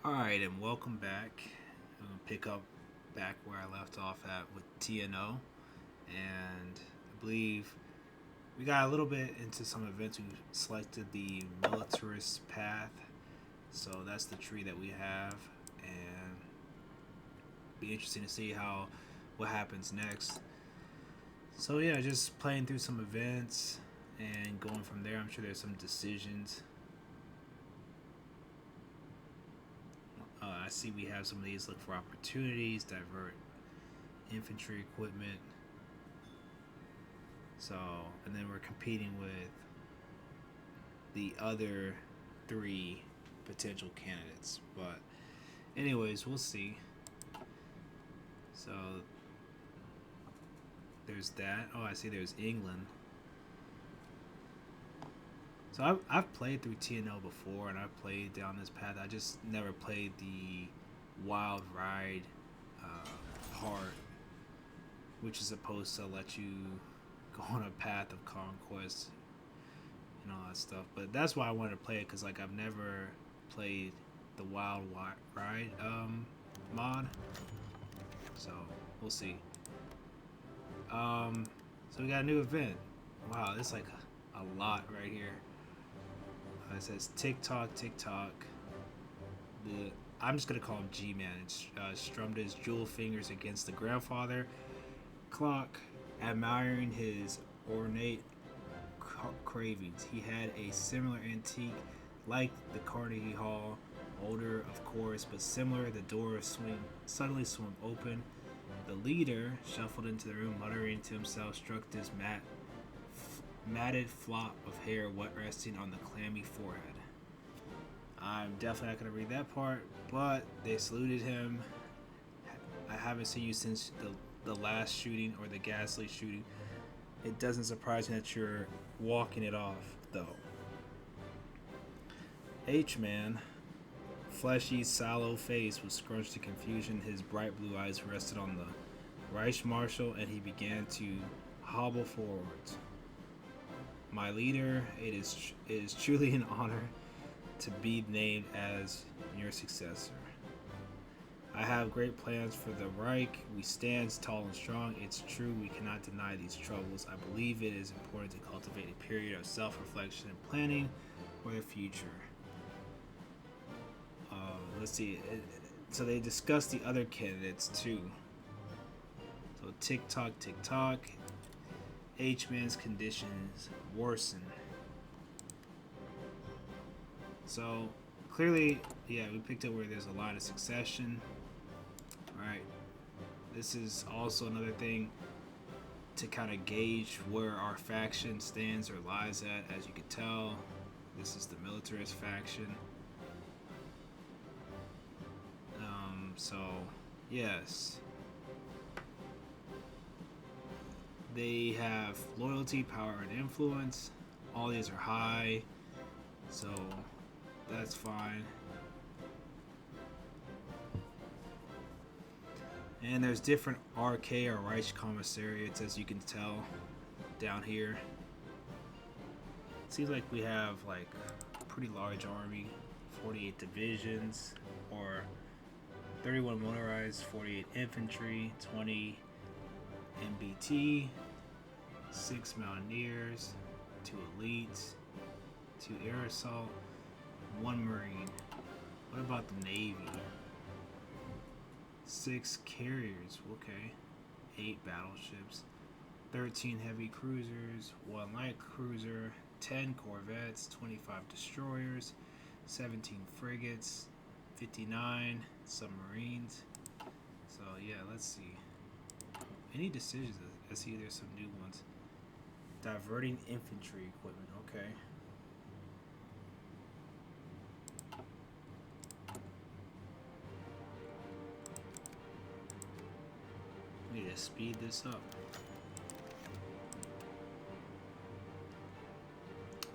Alright, and welcome back. I'm going to pick up back where I left off at with TNO. And I believe we got a little bit into some events. We selected the militarist path. So that's the tree that we have. And be interesting to see what happens next. So yeah, just playing through some events and going from there. I'm sure there's some decisions. I see we have some of these. Look for opportunities, divert infantry equipment. So, and then we're competing with the other three potential candidates. But, anyways, we'll see. So, there's that. Oh, I see there's England. So I've played through TNO before, and I've played down this path. I just never played the Wild Ride part, which is supposed to let you go on a path of conquest and all that stuff. But that's why I wanted to play it, because like I've never played the Wild Ride mod. So we'll see. So we got a new event. Wow, it's like a lot right here. It says TikTok. I'm just gonna call him G-Man. Strummed his jewel fingers against the grandfather clock, admiring his ornate cravings. He had a similar antique, like the Carnegie Hall, older of course, but similar. The door suddenly swung open. The leader shuffled into the room, muttering to himself, struck this matted flop of hair wet resting on the clammy forehead. I'm definitely not going to read that part, but they saluted him. I haven't seen you since the last shooting or the ghastly shooting. It doesn't surprise me that you're walking it off, though. H-Man, fleshy, sallow face was scrunched to confusion. His bright blue eyes rested on the Reich Marshal, and he began to hobble forwards. My leader, it is truly an honor to be named as your successor. I have great plans for the Reich. We stand tall and strong. It's true, we cannot deny these troubles. I believe it is important to cultivate a period of self-reflection and planning for the future. Let's see. So they discussed the other candidates too. So TikTok. H-Man's conditions worsen. So clearly, yeah, we picked up where there's a line of succession. Right. This is also another thing to kind of gauge where our faction stands or lies at. As you can tell, this is the militarist faction. So, yes. They have loyalty, power, and influence. All these are high, so that's fine. And there's different RK or Reich commissariats, as you can tell down here. It seems like we have like a pretty large army, 48 divisions, or 31 motorized, 48 infantry, 20 MBT, 6 mountaineers, 2 elites, 2 air assault, 1 marine. What about the Navy? 6 carriers, okay. 8 battleships, 13 heavy cruisers, 1 light cruiser, 10 corvettes, 25 destroyers, 17 frigates, 59 submarines. So yeah, let's see. Any decisions? I see there's some new ones. Diverting infantry equipment, okay. We need to speed this up.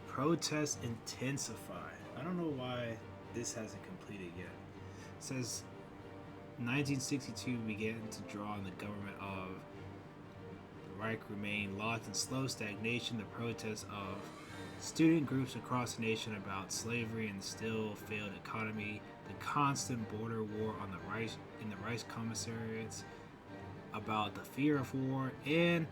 Protests intensify. I don't know why this hasn't completed yet. It says 1962 began to draw on the government of the Reich remained locked in slow stagnation. The protests of student groups across the nation about slavery and the still failed economy the constant border war on the rice in the rice commissariats, about the fear of war, and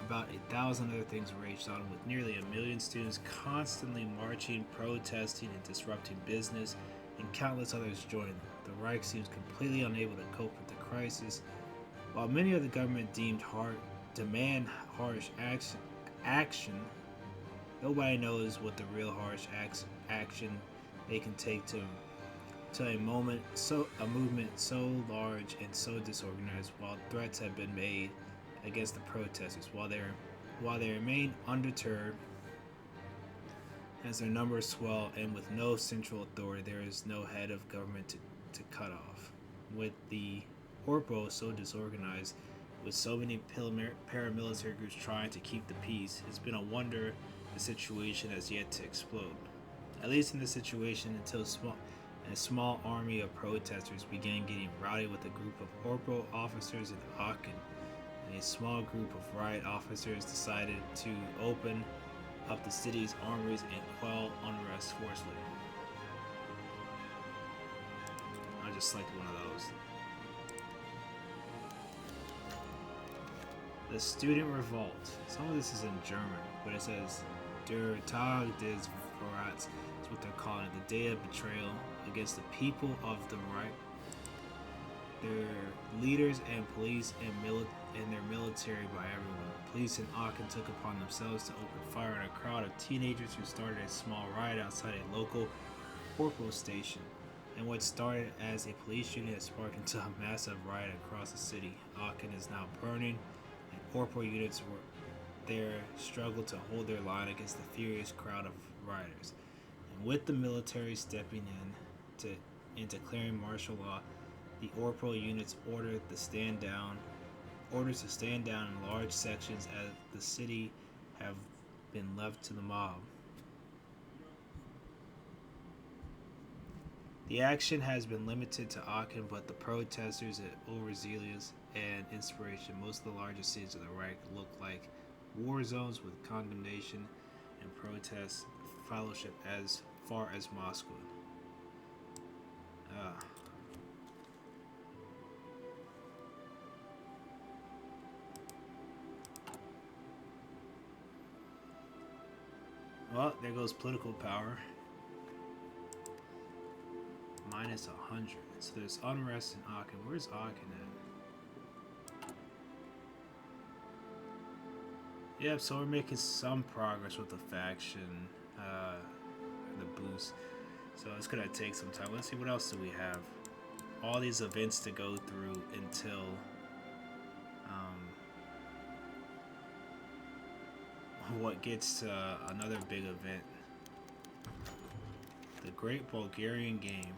about 1,000 other things raged on, with nearly 1 million students constantly marching, protesting, and disrupting business, and countless others joined them. The Reich seems completely unable to cope with the crisis. While many of the government demand harsh action, nobody knows what the real harsh action they can take to a movement so large and so disorganized. While threats have been made against the protesters, while they remain undeterred as their numbers swell, and with no central authority, there is no head of government to cut off. With the Orpo so disorganized, with so many paramilitary groups trying to keep the peace, it's been a wonder the situation has yet to explode. At least in this situation, until a small army of protesters began getting rowdy with a group of Orpo officers in Aachen, and a small group of Riot officers decided to open up the city's armories and quell unrest forcefully. I just selected one of those. The student revolt. Some of this is in German, but it says Der Tag des Verrats is what they're calling it, the day of betrayal against the people of the Reich. Their leaders and police and their military by everyone. Police in Aachen took upon themselves to open fire on a crowd of teenagers who started a small riot outside a local corporal station. And what started as a police shooting has sparked into a massive riot across the city. Aachen is now burning, and corporal units were there struggled to hold their line against the furious crowd of rioters. And with the military stepping in declaring martial law, the Orpo units orders to stand down in large sections as the city have been left to the mob. The action has been limited to Aachen, but the protesters at overzealous and inspiration. Most of the largest cities of the Reich look like war zones with condemnation and protest fellowship as far as Moscow. Well, there goes political power. Minus 100. So there's unrest in Aachen. Where's Aachen at? Yep, so we're making some progress with the faction, the boost. So it's gonna take some time. Let's see, what else do we have? All these events to go through until what gets to another big event. The Great Bulgarian Game.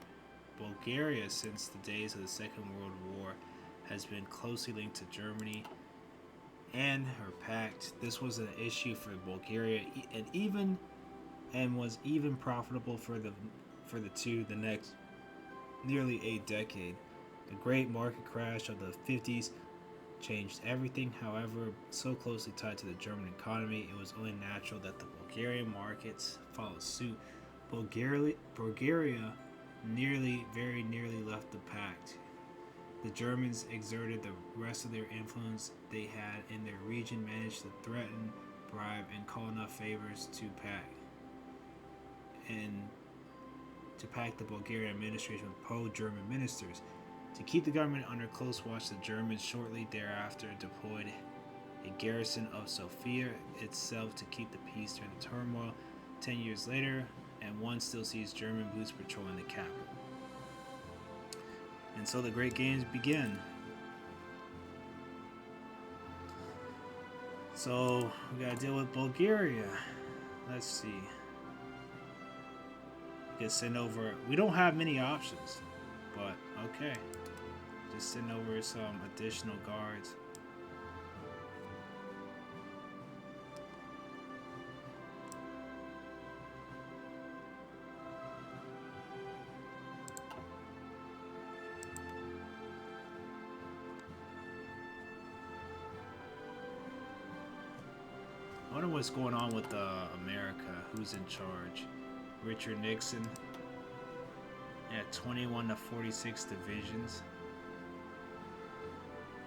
Bulgaria, since the days of the Second World War, has been closely linked to Germany and her pact. This was an issue for Bulgaria, and was even profitable for the next nearly a decade. The great market crash of the 50s changed everything. However, so closely tied to the German economy, it was only natural that the Bulgarian markets followed suit. Bulgaria very nearly left the pact. The Germans exerted the rest of their influence they had in their region, managed to threaten, bribe, and call enough favors to pack the Bulgarian administration with pro-German ministers. To keep the government under close watch, the Germans shortly thereafter deployed a garrison of Sofia itself to keep the peace during the turmoil. 10 years later, and one still sees German boots patrolling the capital. And so the Great Games begin. So we gotta deal with Bulgaria. Let's see. We can send over. We don't have many options, but okay. Just send over some additional guards. I wonder what's going on with America. Who's in charge? Richard Nixon. Yeah, 21 to 46 divisions.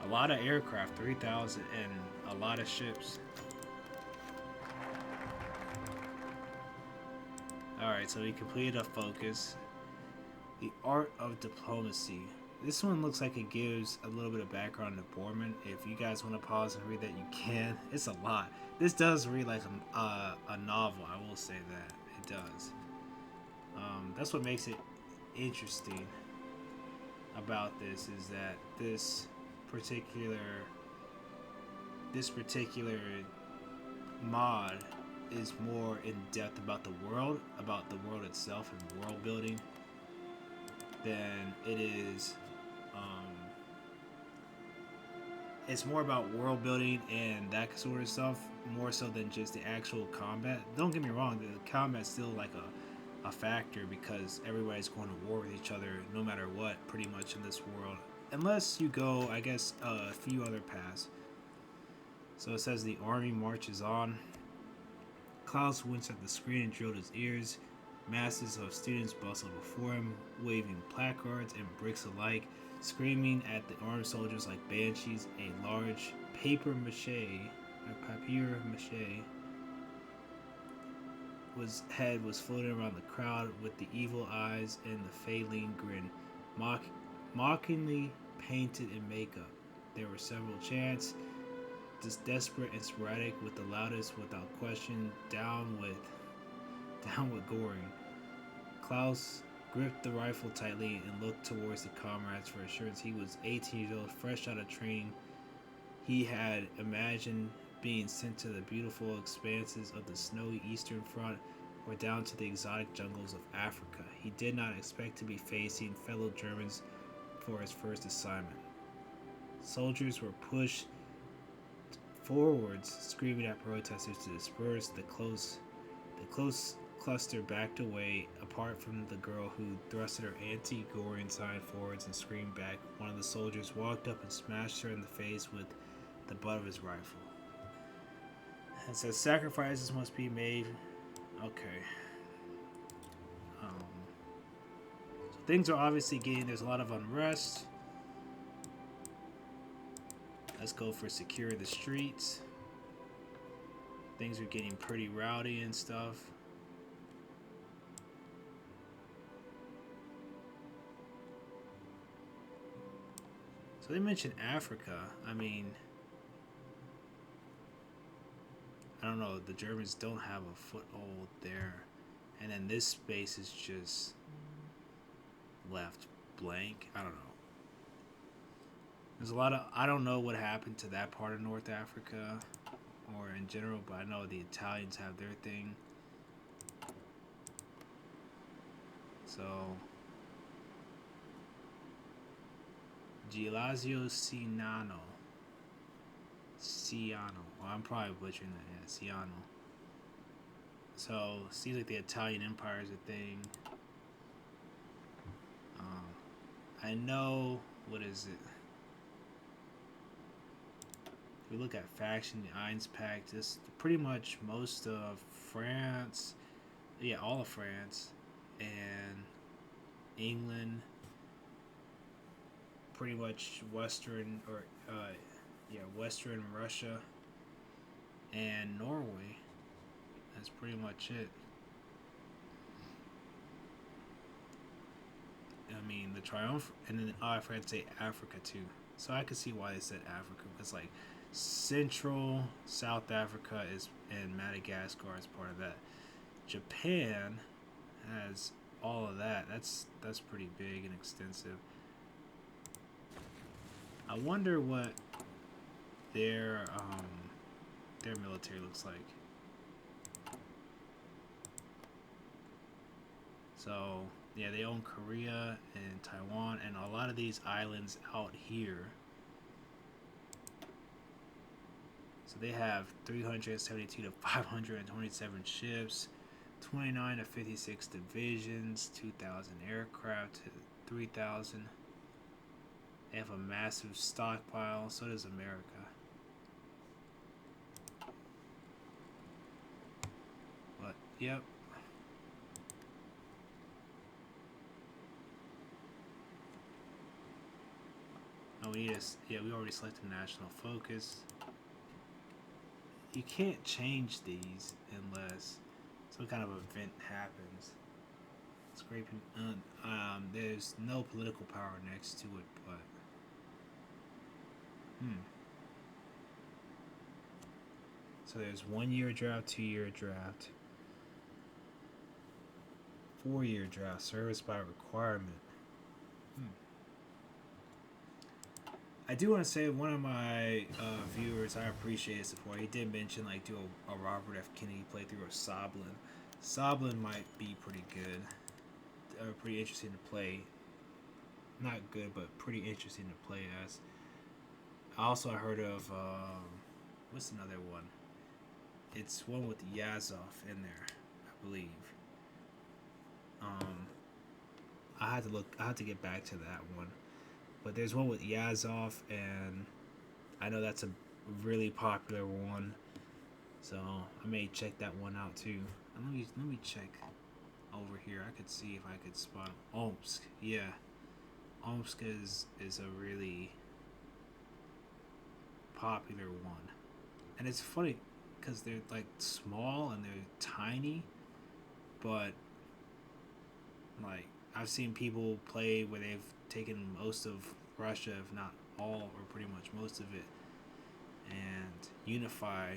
A lot of aircraft, 3,000, and a lot of ships. Alright, so we completed a focus. The art of diplomacy. This one looks like it gives a little bit of background to Borman. If you guys want to pause and read that, you can. It's a lot. This does read like a novel, I will say that. It does. That's what makes it interesting about this, is that this particular mod is more in depth about the world itself and world building than it is. It's more about world building and that sort of stuff, more so than just the actual combat. Don't get me wrong, the combat's still like a factor, because everybody's going to war with each other no matter what, pretty much, in this world, unless you go, I guess, a few other paths. So it says the army marches on. Klaus winced at the screen and drilled his ears. Masses of students bustled before him, waving placards and bricks alike, screaming at the armed soldiers like banshees. A large papier mache head was floating around the crowd with the evil eyes and the Faline grin, mockingly painted in makeup. There were several chants, just desperate and sporadic, with the loudest without question, down with Goring. Klaus gripped the rifle tightly and looked towards the comrades for assurance. He was 18 years old, fresh out of training. He had imagined being sent to the beautiful expanses of the snowy eastern front, or down to the exotic jungles of Africa. He did not expect to be facing fellow Germans for his first assignment. Soldiers were pushed forwards, screaming at protesters to disperse. The close cluster backed away, apart from the girl, who thrusted her anti-Goring sign forwards and screamed back. One of the soldiers walked up and smashed her in the face with the butt of his rifle. It says sacrifices must be made. Okay. So things are obviously there's a lot of unrest. Let's go for secure the streets. Things are getting pretty rowdy and stuff. So they mentioned Africa. I mean, I don't know, the Germans don't have a foothold there. And then this space is just left blank. I don't know. There's a lot of, I don't know what happened to that part of North Africa or in general, but I know the Italians have their thing. So, Gilazio Ciano. Well, I'm probably butchering that. Yeah, Ciano. So, seems like the Italian Empire is a thing. I know, what is it? If we look at faction, the Eins Pact, this pretty much most of France, yeah, all of France, and England, pretty much Western, or Western Russia, and Norway. That's pretty much it. I mean, the Triumph, and then I forgot to say Africa too. So I could see why they said Africa, because like Central South Africa is, and Madagascar is part of that. Japan has all of that. That's pretty big and extensive. I wonder what their military looks like. So yeah, they own Korea and Taiwan and a lot of these islands out here. So they have 372 to 527 ships, 29 to 56 divisions, 2,000 aircraft, 3,000. They have a massive stockpile, so does America. But, yep. we need to, yeah, we already selected national focus. You can't change these unless some kind of event happens. Scraping. There's no political power next to it, but So there's 1 year draft, 2 year draft, 4 year draft, service by requirement. I do want to say one of my viewers, I appreciate his support. He did mention like do a Robert F. Kennedy playthrough of Soblin. Soblin might be pretty good, pretty interesting to play. Not good, but pretty interesting to play as. Also, I heard of what's another one? It's one with Yazov in there, I believe. I had to get back to that one. But there's one with Yazov, and I know that's a really popular one, so I may check that one out too. And let me check over here. I could see if I could spot Omsk. Yeah, Omsk is a really popular one, and it's funny because they're like small and they're tiny, but like I've seen people play where they've taken most of Russia, if not all, or pretty much most of it, and unify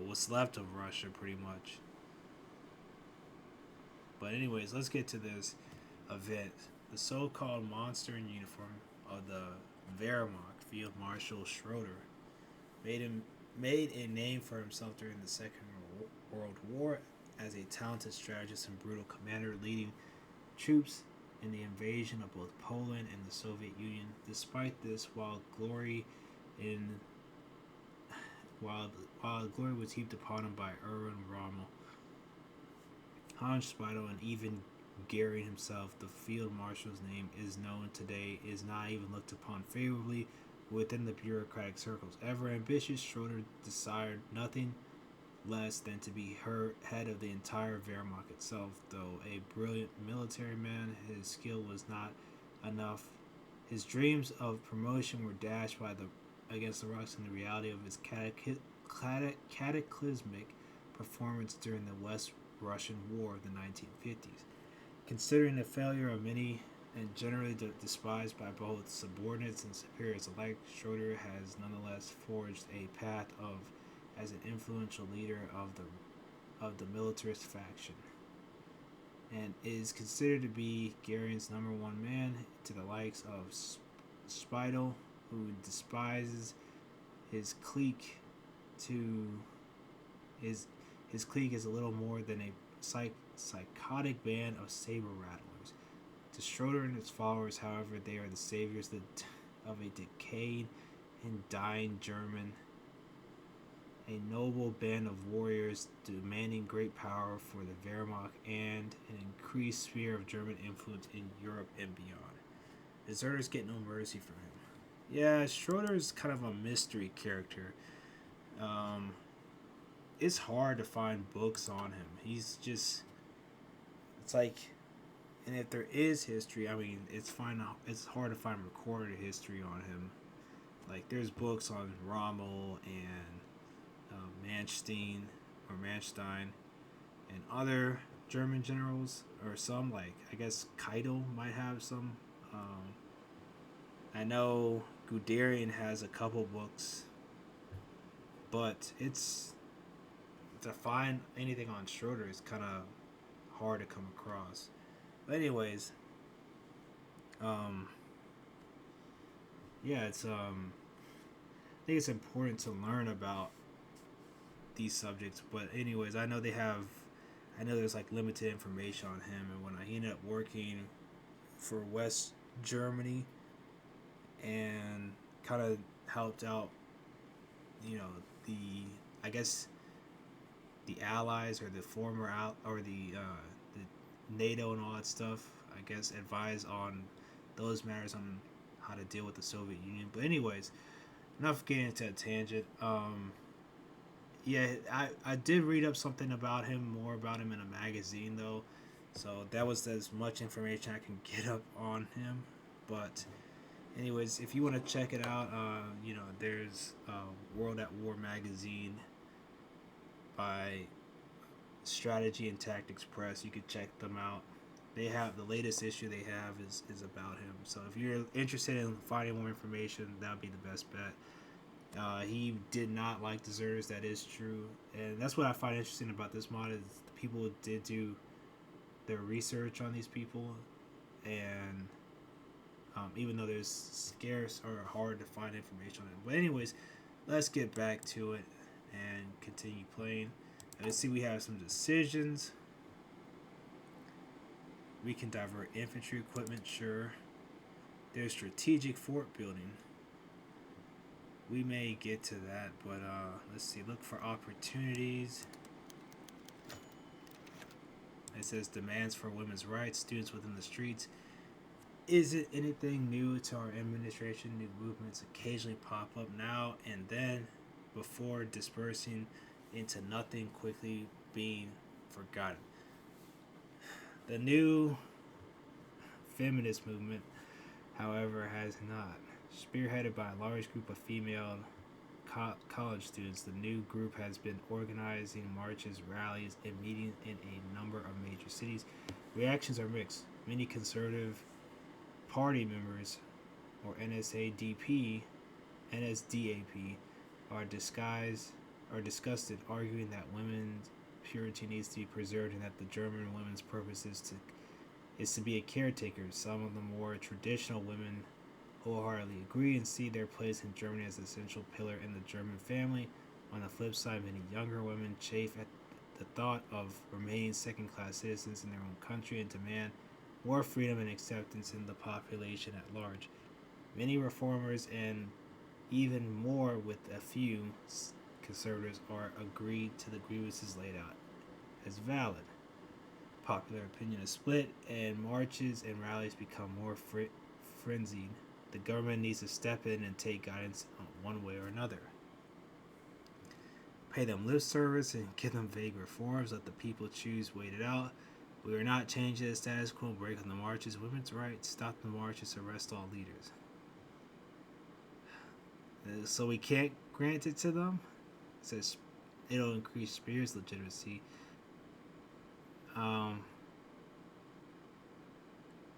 what's left of Russia, pretty much. But anyways, let's get to this event. The so-called monster in uniform of the Wehrmacht, Field Marshal Schroeder, made a name for himself during the Second World War as a talented strategist and brutal commander, leading troops in the invasion of both Poland and the Soviet Union. Despite this, while glory was heaped upon him by Erwin Rommel, Hans Speidel, and even Goering himself, the field marshal's name is known today is not even looked upon favorably within the bureaucratic circles. Ever ambitious, Schroeder desired nothing less than to be head of the entire Wehrmacht itself. Though a brilliant military man, his skill was not enough. His dreams of promotion were dashed against the rocks in the reality of his cataclysmic performance during the West Russian War of the 1950s. Considering the failure of many and generally despised by both subordinates and superiors alike, Schroeder has nonetheless forged a path as an influential leader of the militarist faction, and is considered to be Goering's number one man, to the likes of Speidel, who despises his clique. His clique is a little more than a psychotic band of saber rattlers. To Schroeder and his followers, however, they are the saviors of a decayed and dying German, a noble band of warriors demanding great power for the Wehrmacht and an increased sphere of German influence in Europe and beyond. Deserters get no mercy from him. Yeah, Schroeder is kind of a mystery character. It's hard to find books on him. He's just, it's like, and if there is history, I mean, it's hard to find recorded history on him. Like, there's books on Rommel and Manstein and other German generals, or some, like, I guess Keitel might have some. I know Guderian has a couple books, but to find anything on Schroeder is kind of hard to come across. But anyways, yeah, it's I think it's important to learn about these subjects. But anyways, I know there's like limited information on him, and when he ended up working for West Germany and kind of helped out, I guess the allies or the former or the NATO and all that stuff, I guess, advise on those matters on how to deal with the Soviet Union. But anyways, enough getting into a tangent. Yeah, I did read up something about him, more about him in a magazine though, so that was as much information I can get up on him. But Anyways, if you want to check it out, there's World at War magazine by Strategy and Tactics Press. You could check them out. They have the latest issue they have is about him. So if you're interested in finding more information, that would be the best bet. He did not like deserters. That is true, and that's what I find interesting about this mod is the people did do their research on these people, and even though there's scarce or hard to find information on it. But anyways, let's get back to it and continue playing. Let's see, we have some decisions. We can divert infantry equipment, sure. There's strategic fort building. We may get to that, but let's see. Look for opportunities. It says demands for women's rights, students within the streets. Isn't anything new to our administration? New movements occasionally pop up now and then before dispersing into nothing, quickly being forgotten. The new feminist movement, however, has not. Spearheaded by a large group of female college students, the new group has been organizing marches, rallies, and meetings in a number of major cities. Reactions are mixed. Many conservative party members, or NSDAP, are disgusted, arguing that women's purity needs to be preserved and that the German women's purpose is to be a caretaker. Some of the more traditional women wholeheartedly agree and see their place in Germany as an essential pillar in the German family. On the flip side, many younger women chafe at the thought of remaining second-class citizens in their own country and demand more freedom and acceptance in the population at large. Many reformers and even more with a few conservatives are agreed to the grievances laid out as valid. Popular opinion is split, and marches and rallies become more frenzied. The government needs to step in and take guidance one way or another. Pay them lip service and give them vague reforms. Let the people choose. Wait it out. We are not changing the status quo. Break on the marches. Women's rights. Stop the marches. Arrest all leaders. So we can't grant it to them. It says it'll increase Spears' legitimacy.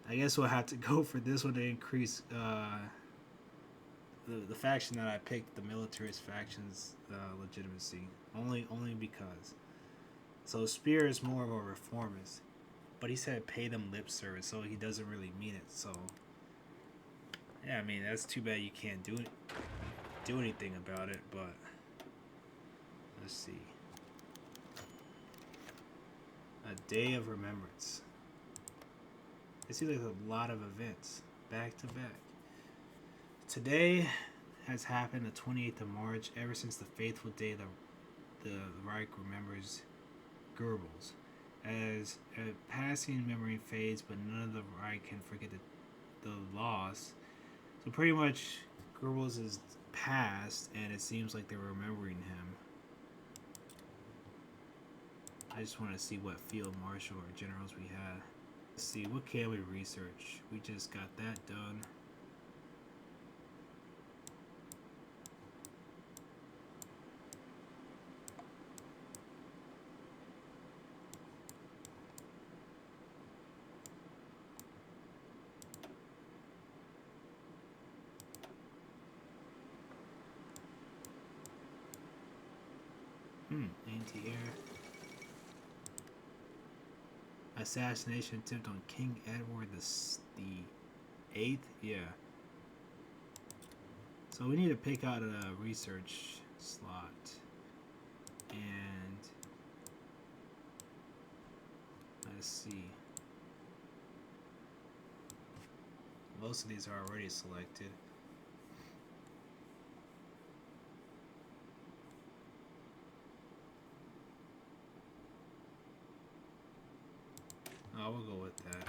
I guess we'll have to go for this one to increase the faction that I picked, the militarist faction's legitimacy. Only because. So Spear is more of a reformist, but he said pay them lip service, so he doesn't really mean it. So yeah, I mean that's too bad you can't do anything about it. But let's see. A day of remembrance. It seems like a lot of events back to back. Today has happened the 28th of March, ever since the faithful day the Reich remembers Goebbels. As a passing memory fades, but none of the Reich can forget the loss. So pretty much Goebbels is past, and it seems like they're remembering him. I just want to see what field marshal or generals we had. Let's see, what can we research? We just got that done. Anti-air. Assassination attempt on King Edward the 8th? Yeah. So we need to pick out a research slot. And let's see. Most of these are already selected. Oh, we'll go with that.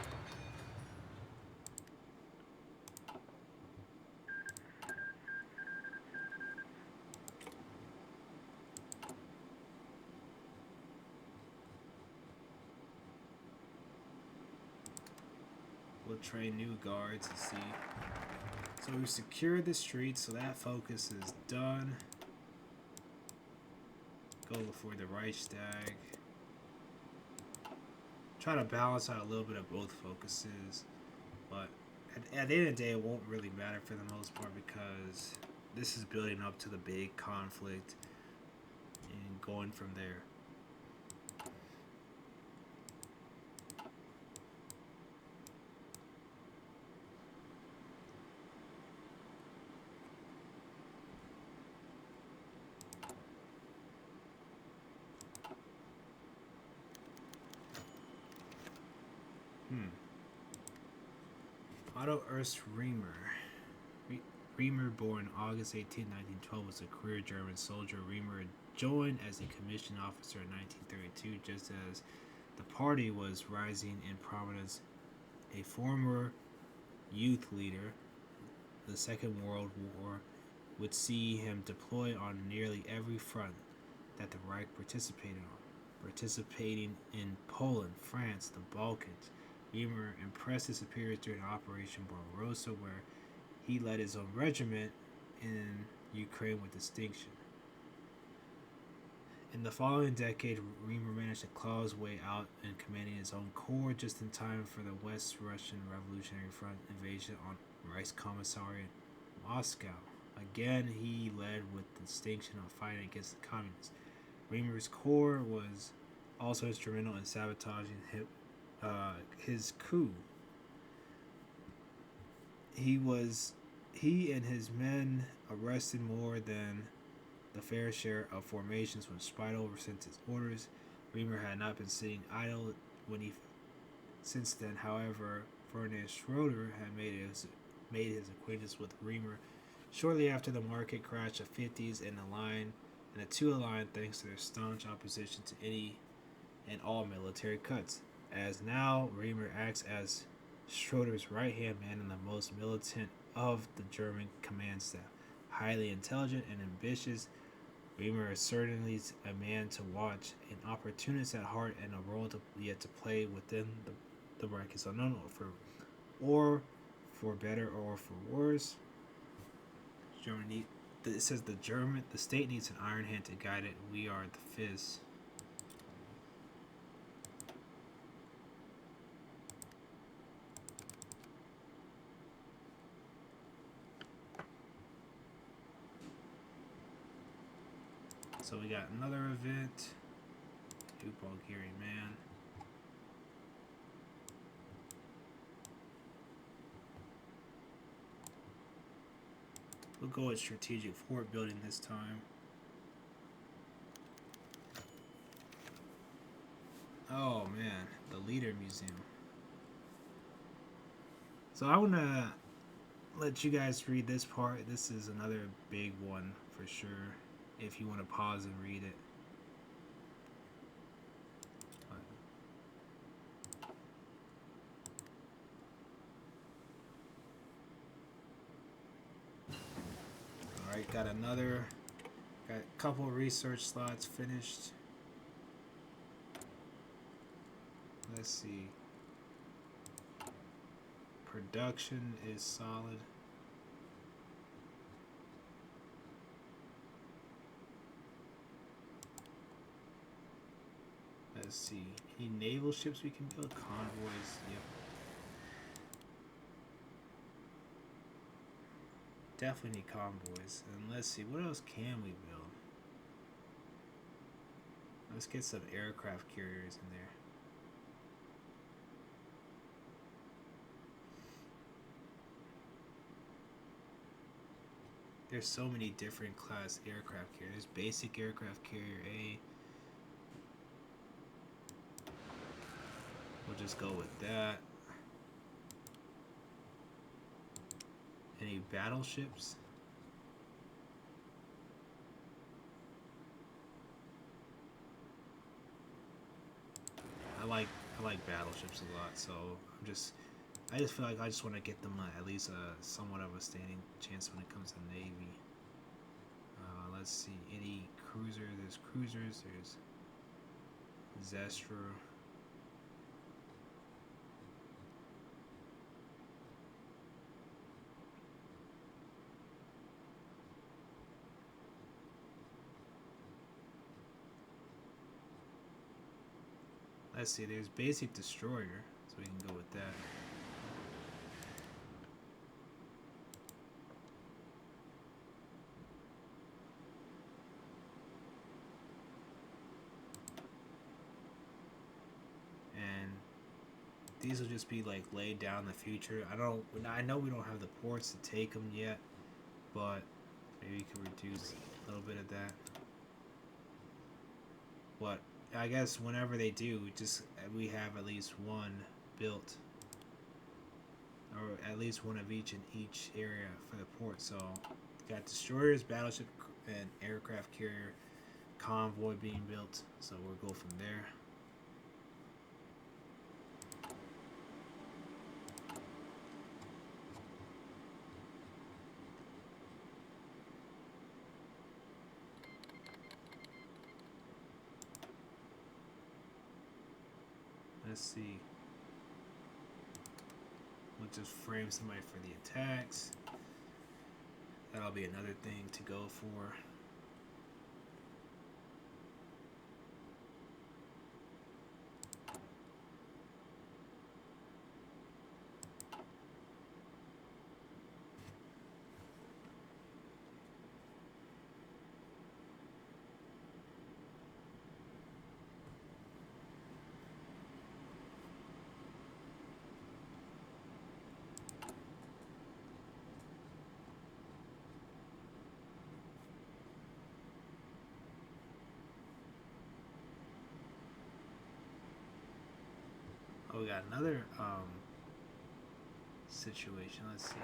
We'll train new guards and see. So we've secured the streets, so that focus is done. Go for the Reichstag. Try to balance out a little bit of both focuses, but at the end of the day, it won't really matter for the most part because this is building up to the big conflict and going from there. Otto Reich, born August 18, 1912, was a career German soldier. Reimer joined as a commissioned officer in 1932, just as the party was rising in prominence. A former youth leader, the Second World War would see him deploy on nearly every front that the Reich participating in Poland, France, the Balkans. Reimer impressed his superiors during Operation Barbarossa, where he led his own regiment in Ukraine with distinction. In the following decade, Reimer managed to claw his way out and commanding his own corps just in time for the West Russian Revolutionary Front invasion on Reichskommissariat Moscow. Again, he led with distinction on fighting against the communists. Reimer's corps was also instrumental in sabotaging his coup. He and his men arrested more than the fair share of formations when Speidel sent his orders. Reimer had not been sitting idle since then. However, Ferdinand Schroeder had made his acquaintance with Reimer shortly after the market crash of 50s and the two aligned thanks to their staunch opposition to any and all military cuts. As now, Reimer acts as Schroeder's right-hand man and the most militant of the German command staff. Highly intelligent and ambitious, Reimer is certainly a man to watch, an opportunist at heart, and a role yet to play within the Reich is unknown for better or for worse. Germany, it says the state needs an iron hand to guide it. We are the Fizz. So we got another event. New Bulgarian man. We'll go with strategic fort building this time. Oh man, the Leader Museum. So I want to let you guys read this part. This is another big one for sure, if you want to pause and read it. Alright, got a couple research slots finished. Let's see. Production is solid. Let's see. Any naval ships we can build? Convoys. Yep. Definitely need convoys. And let's see. What else can we build? Let's get some aircraft carriers in there. There's so many different class aircraft carriers. Basic aircraft carrier A. We'll just go with that. Any battleships? I like battleships a lot, so I just feel like I just want to get them at least somewhat of a standing chance when it comes to Navy. Let's see, any cruisers? There's cruisers. There's Zestra. Let's see, there's basic destroyer, so we can go with that. And these will just be like laid down in the future. I know we don't have the ports to take them yet, but maybe we can reduce a little bit of that. But I guess whenever they do, just we have at least one built, or at least one of each in each area for the port. So got destroyers, battleship, and aircraft carrier convoy being built. So we'll go from there. Let's see. We'll just frame somebody for the attacks. That'll be another thing to go for. Oh, we got another situation. Let's see.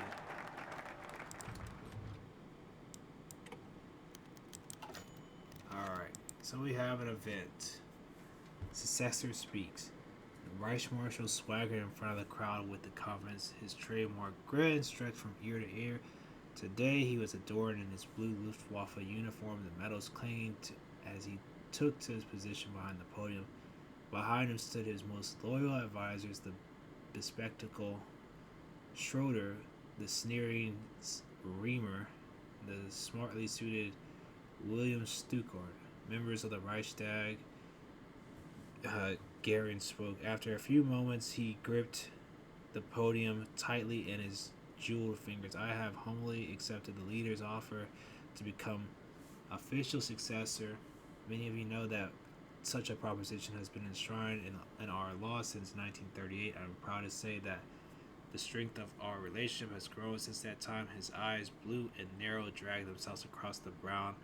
Alright, so we have an event. Successor speaks. The Reich Marshal swaggered in front of the crowd with the confidence his trademark grin stretched from ear to ear. Today he was adorned in his blue Luftwaffe uniform, the medals clinging as he took to his position behind the podium. Behind him stood his most loyal advisors, the bespectacled Schroeder, the sneering Reamer, the smartly suited William Stuckart. Members of the Reichstag. Garen spoke. After a few moments, he gripped the podium tightly in his jeweled fingers. I have humbly accepted the leader's offer to become official successor. Many of you know that such a proposition has been enshrined in our law since 1938. I'm proud to say that the strength of our relationship has grown since that time. His eyes, blue and narrow, dragged themselves across the brown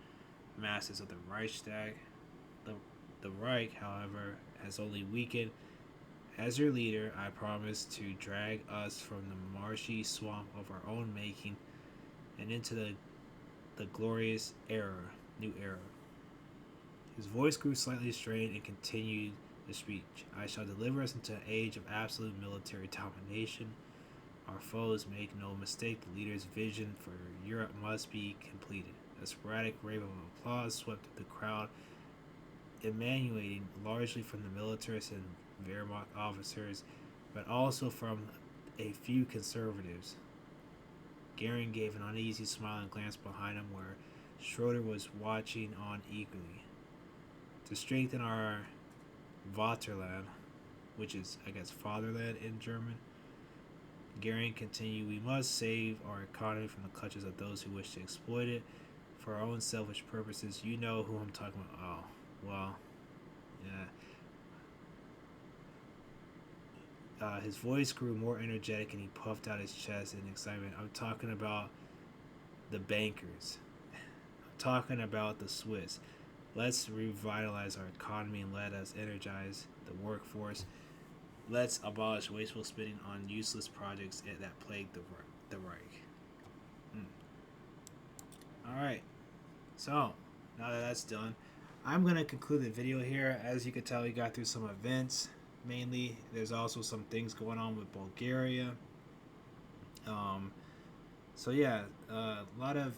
masses of the Reichstag. The Reich, however, has only weakened. As your leader, I promise to drag us from the marshy swamp of our own making and into the glorious new era. His voice grew slightly strained and continued the speech. I shall deliver us into an age of absolute military domination. Our foes make no mistake, the leader's vision for Europe must be completed. A sporadic wave of applause swept through the crowd, emanating largely from the militarists and Wehrmacht officers, but also from a few conservatives. Garen gave an uneasy smile and glanced behind him where Schroeder was watching on eagerly. To strengthen our Vaterland, which is, I guess, fatherland in German, Garen continued, we must save our economy from the clutches of those who wish to exploit it for our own selfish purposes. You know who I'm talking about. Oh, well, yeah. His voice grew more energetic and he puffed out his chest in excitement. I'm talking about the bankers. I'm talking about the Swiss. Let's revitalize our economy and let us energize the workforce. Let's abolish wasteful spending on useless projects that plague the Reich. Alright, so now that that's done, I'm going to conclude the video here. As you can tell, we got through some events. Mainly, there's also some things going on with Bulgaria. So yeah, a lot of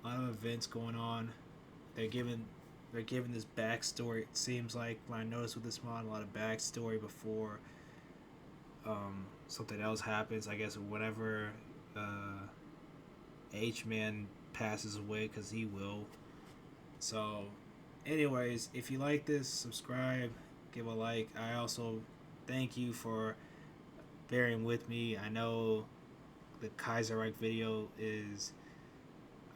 events going on. They're giving this backstory. It seems like when I noticed with this mod, a lot of backstory before something else happens. I guess whenever H-Man passes away, because he will. So, anyways, if you like this, subscribe, give a like. I also thank you for bearing with me. I know the Kaiser Reich video is.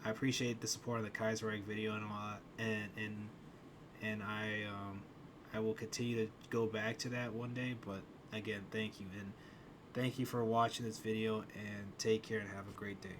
I appreciate the support of the Kaiser Reich video and a lot, and I will continue to go back to that one day. But again, thank you, and thank you for watching this video, and take care and have a great day.